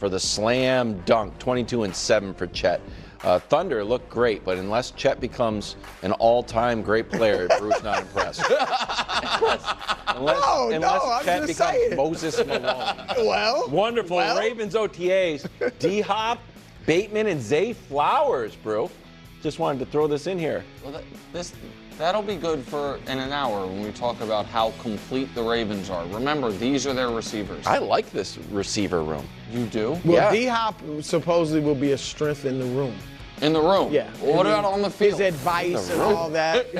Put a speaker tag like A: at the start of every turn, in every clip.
A: for the slam dunk, 22-7 for Chet. Thunder looked great, but unless Chet becomes an all-time great player, Bruce not impressed. unless Chet becomes Moses Malone.
B: Well,
A: wonderful. Ravens OTAs. D-Hop, Bateman, and Zay Flowers, bro. Just wanted to throw this in here.
C: Well, that'll be good for in an hour when we talk about how complete the Ravens are. Remember, these are their receivers.
A: I like this receiver room.
C: You do?
B: Well,
A: yeah.
B: D-Hop supposedly will be a strength in the room.
C: In the room?
B: Yeah.
C: Well, what about on the field?
B: His advice and all that.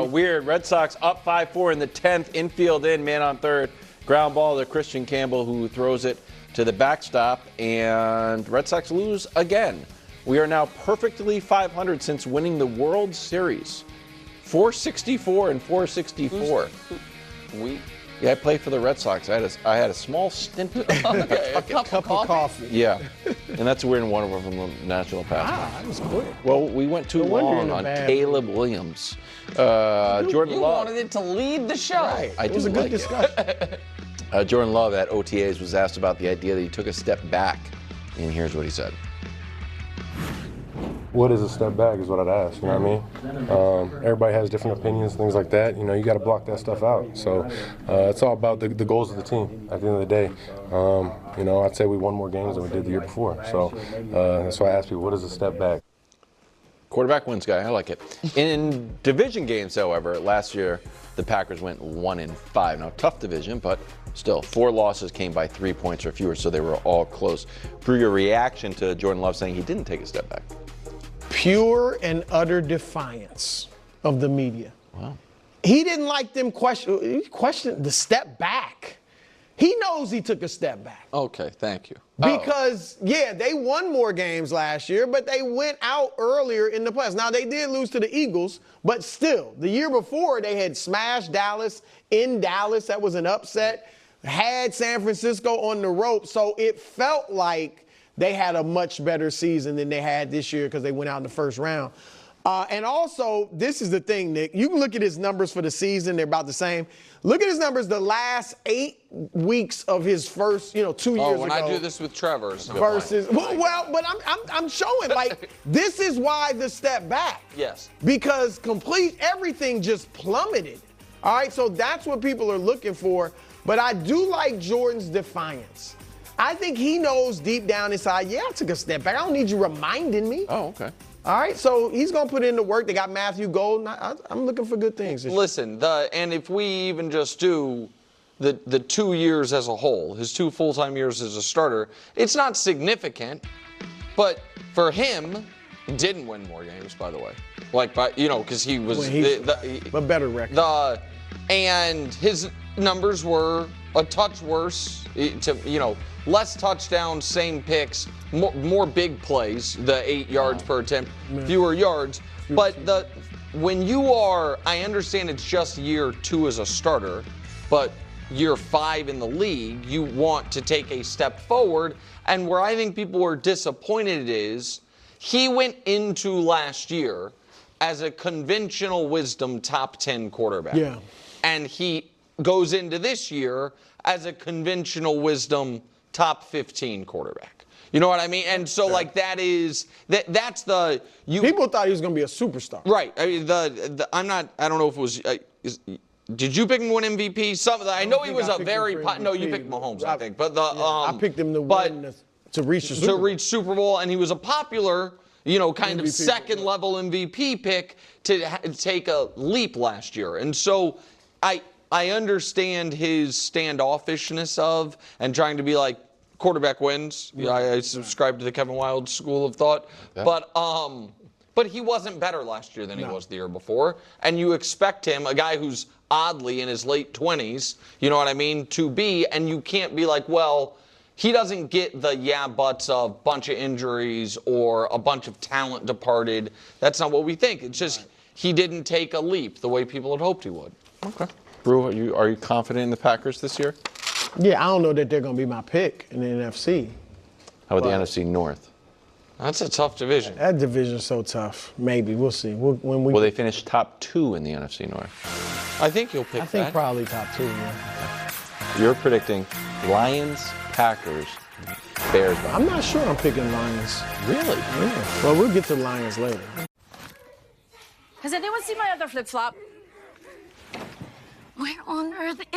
A: Weird. Red Sox up 5-4 in the 10th. Infield in, man on third. Ground ball to Christian Campbell, who throws it to the backstop. And Red Sox lose again. We are now perfectly 500 since winning the World Series. 464 and 464. Yeah, I played for the Red Sox. I had a small stint.
C: A cup of coffee.
A: Yeah, and that's weird. One of them from the national pastime.
B: That was quick.
A: Well, we went too long on Caleb Williams. Jordan
C: You
A: Love.
C: wanted it to lead the show.
B: Right.
A: I
B: It was a
A: do
B: good
A: like
B: discussion.
A: Jordan Love at OTAs was asked about the idea that he took a step back, and here's what he said.
D: What is a step back is what I'd ask, you know what I mean? Everybody has different opinions, things like that. You know, you got to block that stuff out. So it's all about the goals of the team at the end of the day. You know, I'd say we won more games than we did the year before. So that's why I ask people, what is a step back?
A: Quarterback wins guy, I like it. In division games, however, last year the Packers went 1-5. Now, tough division, but still, 4 losses came by 3 points or fewer, so they were all close. Drew, your reaction to Jordan Love saying he didn't take a step back?
B: Pure and utter defiance of the media.
A: Wow.
B: He didn't like them question the step back. He knows he took a step back.
C: Okay, thank you.
B: Because, yeah, they won more games last year, but they went out earlier in the playoffs. Now, they did lose to the Eagles, but still, the year before, they had smashed Dallas in Dallas. That was an upset. Had San Francisco on the rope, so it felt like they had a much better season than they had this year because they went out in the first round. And also, this is the thing, Nick. You can look at his numbers for the season. They're about the same. Look at his numbers the last 8 weeks of his first, 2 years ago.
C: Oh, when I do this with Trevor.
B: Versus, but I'm showing, like, this is why the step back.
C: Yes.
B: Because everything just plummeted. All right, so that's what people are looking for. But I do like Jordan's defiance. I think he knows deep down inside, yeah, I took a step back. I don't need you reminding me.
A: Oh, okay.
B: All right, so he's going to put in the work. They got Matthew Golden. I'm looking for good things.
C: Listen, and if we even just do the 2 years as a whole, his 2 full-time years as a starter, it's not significant. But for him, he didn't win more games, by the way. Because he was
B: a better record.
C: And his numbers were a touch worse. Less touchdowns, same picks, more big plays, the 8 yards per attempt, fewer yards. But when you are, I understand it's just year 2 as a starter, but year 5 in the league, you want to take a step forward. And where I think people were disappointed is he went into last year as a conventional wisdom top 10 quarterback.
B: Yeah.
C: And he goes into this year as a conventional wisdom top 15 quarterback. You know what I mean? And so, that's the...
B: People thought he was going to be a superstar.
C: Right. I mean, I don't know if it was... did you pick him to win MVP? I know he was a very... No, you picked Mahomes, I think. But
B: I picked him to win, to reach the Super Bowl.
C: To reach Super Bowl, and he was a popular, kind of second-level MVP pick to take a leap last year. And so, I understand his standoffishness and trying to be like, quarterback wins. Yeah, I subscribe to the Kevin Wilde school of thought. Yeah. But he wasn't better last year than he was the year before. And you expect him, a guy who's oddly in his late 20s, you know what I mean, to be, and you can't be like, well, he doesn't get the buts of a bunch of injuries or a bunch of talent departed. That's not what we think. It's just he didn't take a leap the way people had hoped he would.
A: Okay. Brew, are you confident in the Packers this year?
B: Yeah, I don't know that they're going to be my pick in the NFC.
A: How about the NFC North?
C: That's a tough division.
B: That division's so tough. Maybe. We'll see.
A: Will they finish top 2 in the NFC North?
C: I think you'll pick that.
B: I think probably top 2, yeah.
A: You're predicting Lions, Packers, Bears.
B: I'm not sure I'm picking Lions.
A: Really?
B: Yeah. Well, we'll get to the Lions later.
E: Has anyone seen my other flip-flop? Where on earth is...